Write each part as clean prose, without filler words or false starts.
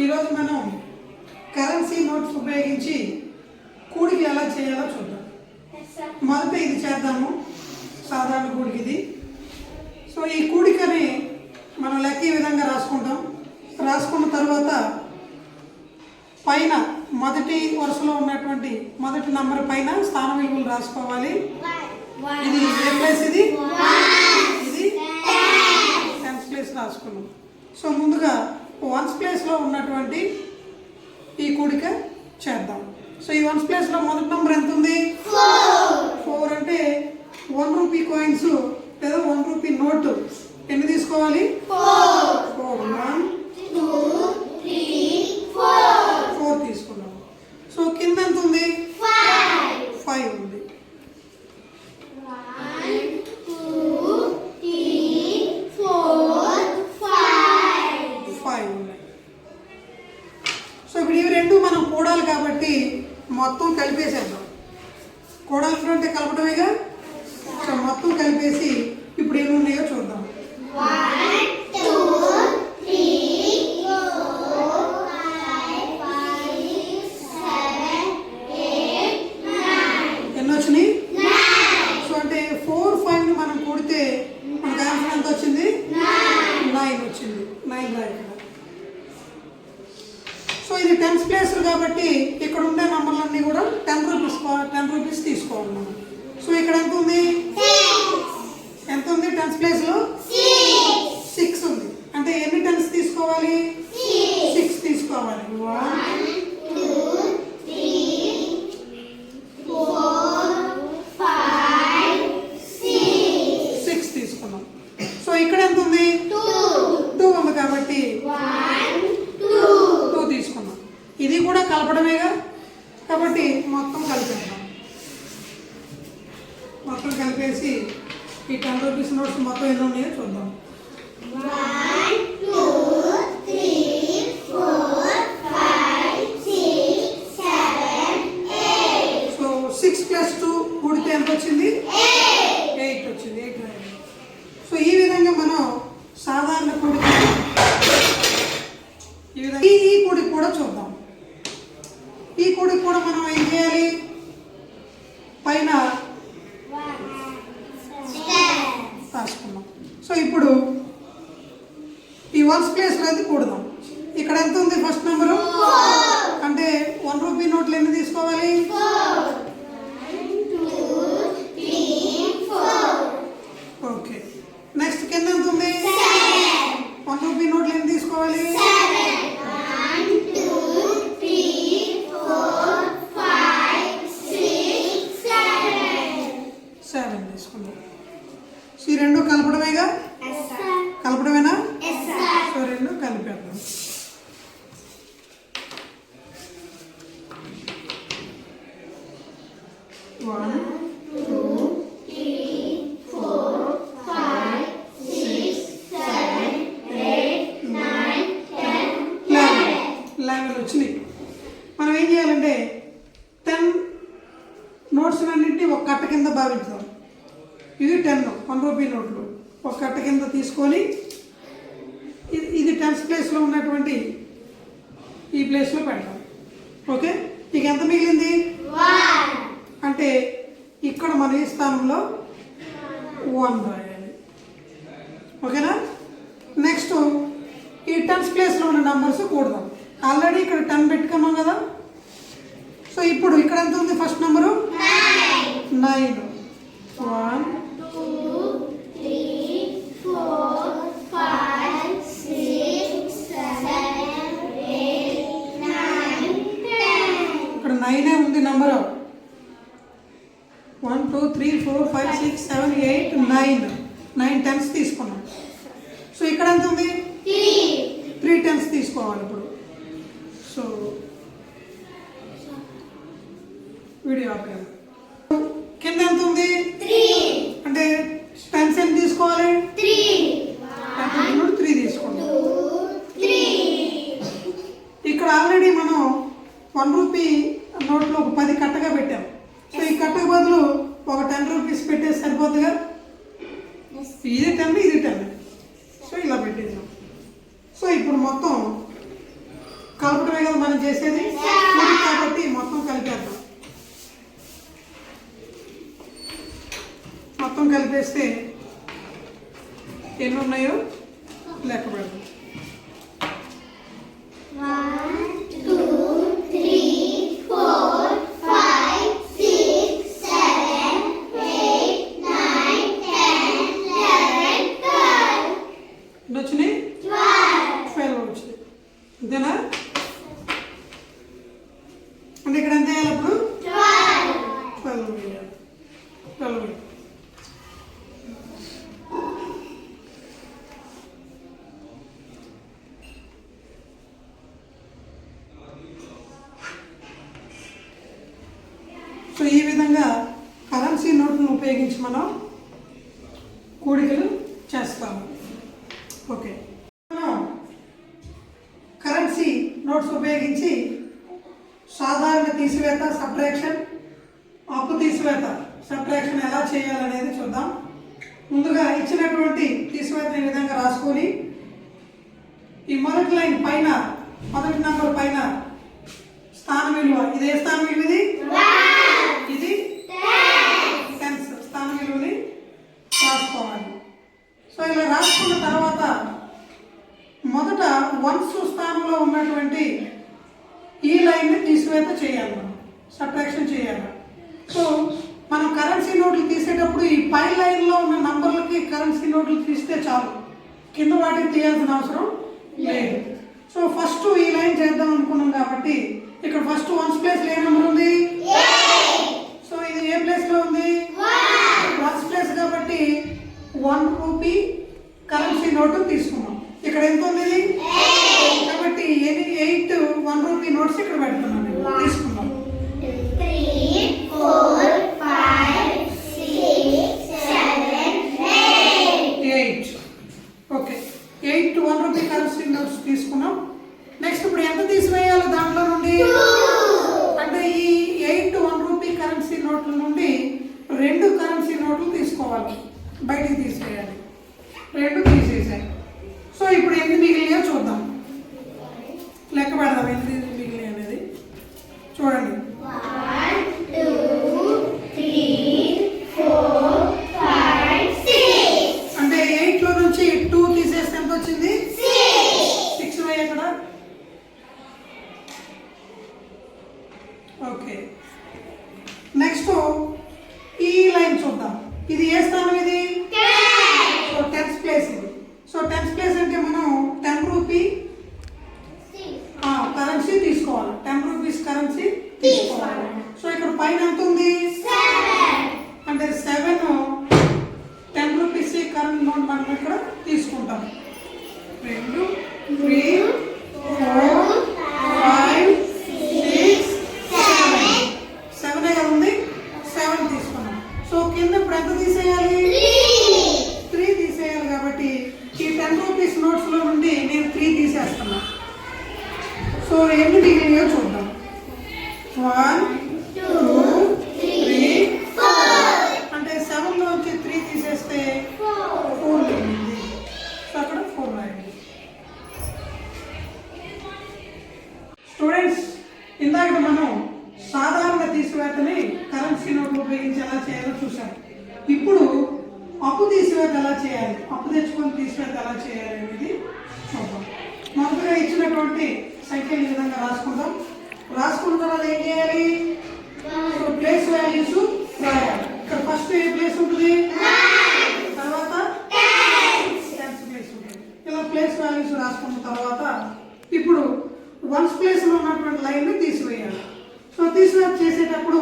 ఈరోజు మనం currency notes ఉపయోగించి కూడికి ఎలా చేయాలో చూద్దాం. మొదట ఇది చేద్దాము, సాధారణ కూడికి ఇది. సో ఈ కూడికని మనం లెక్క ఈ విధంగా రాసుకుంటాం. రాసుకున్న తర్వాత పైన మొదటి వరుసలో ఉన్నటువంటి మొదటి నంబర్ పైన స్థాన విలువలు రాసుకోవాలి. ఇది ఏ ప్లేస్? ఇది ఇది టెన్స్ ప్లేస్ రాసుకున్నాం. సో ముందుగా వన్స్ ప్లేస్లో ఉన్నటువంటి ఈ కూడిక చేద్దాం. సో ఈ వన్స్ ప్లేస్లో మొదటి నెంబర్ ఎంత ఉంది? 4. అంటే 1 రూపీ కాయిన్స్ లేదా 1 రూపీ నోటు ఎన్ని తీసుకోవాలి? 4. 1 2 3 4 తీసుకున్నాం. సో కింద ఎంత ఉంది? 5 ఉంది. 1 2 3 4 5 ఉన్నాయి. సో ఇప్పుడు ఇవి రెండు మనం కూడాలి కాబట్టి మొత్తం కలిపేసేద్దాం. కూడాలి అంటే కలపడమేగా. సో మొత్తం కలిపేసి ఇప్పుడు ఏమి ఉన్నాయో చూద్దాం. 1 2 3 4 5 6 7 8 9 ఎన్ని వచ్చినాయి? సో అంటే 4 5ని మనం కూడితే మనకు ఆన్సర్ ఎంత వచ్చింది? 9 వచ్చింది. 9 రాయాలి. సో ఇది టెన్స్ ప్లేస్ కాబట్టి ఇక్కడ ఉండే నంబర్లన్నీ కూడా 10 రూపీస్ తీసుకోవాలి మనం. సో ఇక్కడ ఎంత ఉంది? ఎంత ఉంది టెన్స్ ప్లేస్లో? 6 ఉంది. అంటే ఎన్ని టెన్స్ తీసుకోవాలి? 6 తీసుకోవాలి. 1 2 3 4 5 6 తీసుకున్నాం. సో ఇక్కడ ఎంత ఉంది? 2 ఉంది కాబట్టి 1 2 తీసుకున్నాం. ఇది కూడా కలపడమేగా కాబట్టి మొత్తం కలిపేద్దాం. మొత్తం కలిపేసి ఈ 10 రూపీస్ నోట్స్ మొత్తం ఎన్ని ఉన్నాయో చూద్దాం. 1 2 3 4 5 6 7 8 సో 6 + 2 కూడితే ఎంత వచ్చింది? 8 వచ్చింది. 8 రాయాలి. సో ఈ విధంగా మనం సాధారణ కూడిక ఈ విధంగా ఈ కూడికి కూడా చూద్దాం. ఈ కూడికి కూడా మనం ఏం చేయాలి? పైన రాసుకున్నాం. సో ఇప్పుడు ఈ వన్స్ ప్లేస్లో అయితే కూడదాం. ఇక్కడ ఎంత ఉంది? ఫస్ట్ నెంబరు అంటే 1 రూపీ నోట్లు ఎన్ని తీసుకోవాలి? 1 2 3 4 ఓకే. నెక్స్ట్ కింద ఎంత ఉంది? 1 రూపీ నోట్లు ఎన్ని తీసుకోవాలి? 1 2 3 4 5 6 7 తీసుకున్నాం. సో ఈ రెండు కలపడమేగా.7 కలపడమేనా? Yes, sir. సో రెండు కలిపేద్దాం. One, 2 3 4 5 6 7 8 9 10 11 వచ్చినాయి. మనం ఏం చేయాలంటే 10 నోట్స్ అన్నింటినీ ఒక కట్ట కింద భావించుదాం. ఇది 10 1 రూపీ నోట్లు ఒక కట్ట కింద తీసుకొని ఇది టెన్స్ ప్లేస్లో ఉన్నటువంటి ఈ ప్లేస్లో పెడతాం. ఓకే. ఇక ఎంత మిగిలింది? 1 అంటే ఇక్కడ మన ఈ స్థానంలో 1 రాయాలి. ఓకేనా? నెక్స్ట్ ఈ టెన్స్ ప్లేస్లో ఉన్న నంబర్స్ కూడదాం. ఆల్రెడీ ఇక్కడ 10 పెట్టుకున్నాం కదా. సో ఇప్పుడు ఇక్కడ ఎంత ఉంది? First number 9. 1 2 3 4 5 6 7 8 9 10 ఇక్కడ 9 ఉంది నెంబరు. 1 2 3 4 5 6 7 8 9 టెన్స్ తీసుకున్నాం. సో ఇక్కడ ఎంత ఉంది? 3 టెన్స్ తీసుకోవాలి ఇప్పుడు. సో వీడియో ఆపేయాలి. కింద ఎంత ఉంది? 3 అంటే టెన్స్ ఎంత తీసుకోవాలి? 3 3 తీసుకోండి. 2 3 ఇక్కడ ఆల్రెడీ మనం 1 రూపీ నోట్లో ఒక 10 కట్టగా పెట్టాం. సో ఈ కట్టకు బదులు ఒక 10 రూపీస్ పెట్టేసి సరిపోతుందిగా. ఇది 10 ఇది 10. సో ఇలా పెట్టేసాం. సో ఇప్పుడు మొత్తం కలపడమే కదా మనం చేసేది, కూడిక కాబట్టి మొత్తం కలిపేద్దాం. మొత్తం కలిపేస్తే ఎన్ని ఉన్నాయో లెక్క పెడదాం. 1 2 3 4 5 6 7 8 9 10 11 12. ఎన్ని వచ్చినాయి? 12 వచ్చినాయి. అంతేనా? అంటే ఇక్కడ ఎంత వేయాలి అప్పుడు? 12 వేయాలి. 12. సో ఈ విధంగా కరెన్సీ నోట్లను ఉపయోగించి మనం కూడికలు చేస్తాము. ఓకే, మనం కరెన్సీ నోట్స్ ఉపయోగించి సాధారణ తీసివేత సబ్ట్రాక్షన్, అప్పు తీసివేత సబ్ట్రాక్షన్ ఎలా చేయాలనేది చూద్దాం. ముందుగా ఇచ్చినటువంటి తీసివేత ఈ విధంగా రాసుకొని ఈ మొదటి లైన్ పైన, మొదటి నంబర్ పైన స్థానం విలువ, ఇదే స్థానం విలువ, ఇది 10 స్థానం విలువని రాసుకోవాలి. సో ఇలా రాసుకున్న తర్వాత మొదట 1s స్థానంలో ఉన్నటువంటి ఈ లైన్ని తీసివేత చేయాలి, మనం సబ్ట్రాక్షన్ చేయాలి. సో మనం కరెన్సీ నోట్లు తీసేటప్పుడు ఈ పై లైన్లో ఉన్న నంబర్లకి కరెన్సీ నోట్లు తీస్తే చాలు, కింద వాటికి తీయాల్సిన అవసరం లేదు. సో ఫస్ట్ ఈ లైన్ చేద్దాం అనుకున్నాం కాబట్టి ఇక్కడ ఫస్ట్ 1s ప్లేస్లో ఏ నెంబర్ ఉంది? సో ఇది ఏ ప్లేస్లో ఉంది? 1s ప్లేస్ కాబట్టి 1 రూపీ కరెన్సీ నోటు తీసుకున్నాం. ఇక్కడ ఎంత ఉంది? ఇది కాబట్టి 8 1 రూపీ నోట్స్ ఇక్కడ పెడుతున్నాం, తీసుకున్నాం. 3 4 5 6 7 8. ఓకే, 8 1 రూపీ కరెన్సీ నోట్స్ తీసుకున్నాం. నెక్స్ట్ ఇప్పుడు ఎంత తీసివేయాలి దాంట్లో నుండి? అంటే ఈ 8 1 రూపీ కరెన్సీ నోట్ల నుండి 2 కరెన్సీ నోట్లు తీసుకోవాలి, బయటికి తీసేయాలి. 2 తీసేసాయి. సో ఇప్పుడు ఎన్ని మిగిలినాయో చూద్దాం, లెక్క పెడదాం ఎన్ని మిగిలినాయి అనేది. చూడండి, 1 2 3 4 5 6. అంటే 8లో నుంచి 2 తీసేస్తే ఎంత వచ్చింది? 6 వేయ అక్కడ. ఓకే, నెక్స్ట్ ఈ లైన్ చూద్దాం. ఇది ఏ స్థానం? ఇది సో 10th ప్లేస్. ఇది సో 10th ప్లేస్ అంటే మనం 10 రూపీ కరెన్సీ తీసుకోవాలి, 10 రూపీస్ కరెన్సీ తీసుకోవాలి. సో ఇక్కడ పైన ఎంత ఉంది? అంటే 7 10 రూపీస్ కరెంట్ నోట్ మనం ఇక్కడ తీసుకుంటాం. 2 3 4 5 6 7 కదా ఉంది, 7 తీసుకున్నాం. సో కింద ఇప్పుడు ఎంత తీసేయాలి? 3 తీసేయాలి. కాబట్టి ఈ 10 రూపీస్ నోట్స్లో నుండి నేను 3 తీసేస్తున్నా. సో ఎన్ని మిగిలినాయో చూద్దాం. 1 2 3 4. అంటే 7లోంచి 3 తీసేస్తే 4 మిగిలింది. సో అక్కడ 4 రాయండి. స్టూడెంట్స్, ఇందాక మనం సాధారణ తీసివేతని కరెన్సీ నోట్లు ఉపయోగించి ఎలా చేయాలో చూసాం. ఇప్పుడు అప్పు తీసివేత ఎలా చేయాలి, అప్పు తెచ్చుకొని తీసివేత ఎలా చేయాలి అనేది చూద్దాం. మొదటగా ఇచ్చినటువంటి సంఖ్యలు ఈ విధంగా రాసుకుందాం. రాసుకున్న తర్వాత ఏం చేయాలి? ప్లేస్ వాల్యూస్ రాయాలి. ఇక్కడ ఫస్ట్ ఏ ప్లేస్ ఉంటుంది? తర్వాత 10th ప్లేస్ ఉంటుంది. ఇలా ప్లేస్ వాల్యూస్ రాసుకున్న తర్వాత ఇప్పుడు 1s ప్లేస్లో ఉన్నటువంటి లైన్ని తీసివేయాలి. సో తీసివేత చేసేటప్పుడు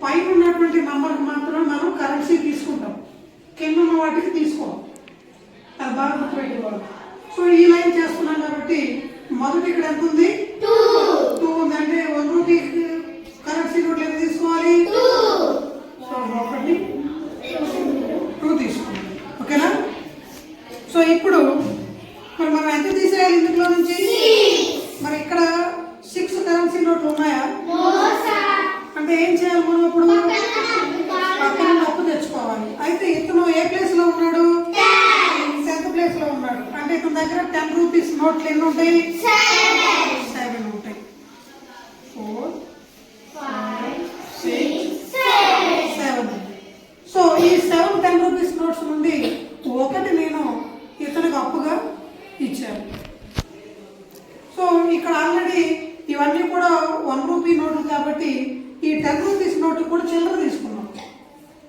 పైన ఉన్నటువంటి నంబర్కి మాత్రం మనం కరెన్సీ తీసుకుంటాం, కింద ఉన్న వాటికి తీసుకోవాలి. అది బాగా గుర్తుపెట్టుకోవాలి. సో ఈ లైన్ చేస్తున్నాం కాబట్టి మొదటి ఇక్కడ ఎంత ఉంది? 2 ఉంది. అంటే 1 రూపీ కరెన్సీ నోట్లు ఎంత తీసుకోవాలి? సో 1 2 తీసుకోవాలి. ఓకేనా? సో ఇప్పుడు మరి మనం ఎంత తీసేయాలి ఇందులో నుంచి? మరి ఇక్కడ 6 కరెన్సీ నోట్లు ఉన్నాయా? అంటే ఏం చేయాలి మనం ఇప్పుడు? పక్కన అప్పు తెచ్చుకోవాలి. అయితే ఇతను ఏ ప్లేస్లో ఉన్నాడు? 10th ప్లేస్లో ఉన్నాడు. అంటే ఇతని దగ్గర 10 రూపీస్ నోట్లు ఎన్ని ఉంటాయి? 7 ఉంటాయి. ఇచ్చారు. సో ఇక్కడ ఆల్రెడీ ఇవన్నీ కూడా 1 రూపీ నోట్లు కాబట్టి ఈ 10 రూపీస్ నోటు కూడా చిల్లర తీసుకున్నాం.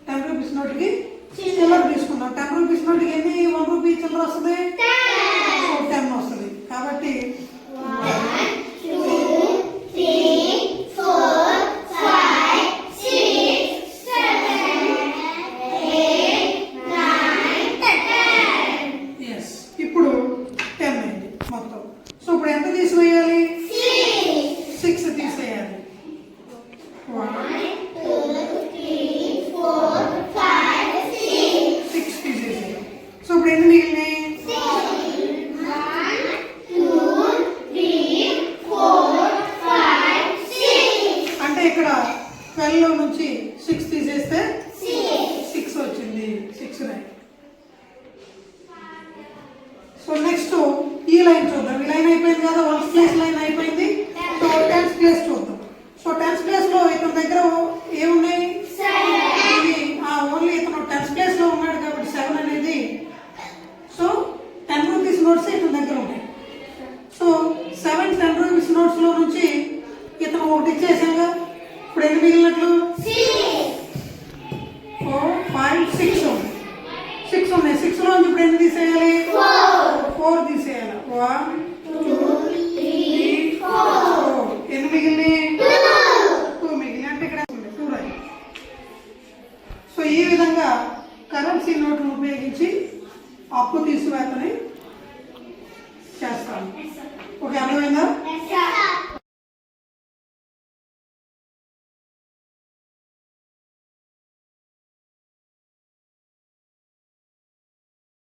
10 రూపీస్ నోటుకి చిల్లర తీసుకున్నాం. 10 రూపీస్ నోటుకి ఎన్ని 1 రూపీ చిల్లర వస్తుంది? 10 వస్తుంది. కాబట్టి 1, 2, 3, 4, 5, 6, 7, 8, 9, 10. ఎస్, ఇప్పుడు 10 అయింది మొత్తం. సో ఇప్పుడు ఎంత తీసివేయాలి? 6 తీసేయాలి. 1, 2, 3, 4, 5, 6. 6 తీసేసాయి. సో ఇప్పుడు ఎన్ని మిగిలినాయి? 1, 2, 3, 4, 5, 6. అంటే ఇక్కడ 12 లో నుంచి 6 తీసేస్తే 6 వచ్చింది. 6 రైట్. సో నెక్స్ట్ ఈ లైన్ చూద్దాం. ఈ లైన్ అయిపోయింది కదా, 1th ప్లేస్ లైన్ అయిపోయింది. సో 10th ప్లేస్ చూద్దాం. సో 10th ప్లేస్ లో ఇతని దగ్గర ఏమున్నాయి? ఇది ఓన్లీ ఇతను 10th ప్లేస్ లో ఉన్నాడు కాబట్టి 7 అనేది. సో 10 రూపీస్ నోట్స్ ఇతని దగ్గర ఉన్నాయి. సో 7 10 రూపీస్ నోట్స్ లో నుంచి ఇతను ఒకటి ఇచ్చేసాగా. ఇప్పుడు ఎన్ని మిగిలినట్లు? 4, 5, 6 ఉంది. 6 ఉన్నాయి. 6 లో నుంచి ఇప్పుడు ఎన్ని తీసేయాలి? 4 తీసేయాలి. 1, 2, 3, 4. ఎన్ని మిగిలినాయి? 2 మిగిలినాయి. అంటే ఇక్కడ 2 రైట్. సో ఈ విధంగా కరెన్సీ నోట్లను ఉపయోగించి అప్పు తీసివేతని చేస్తాను. ఓకే, అర్థమైందా?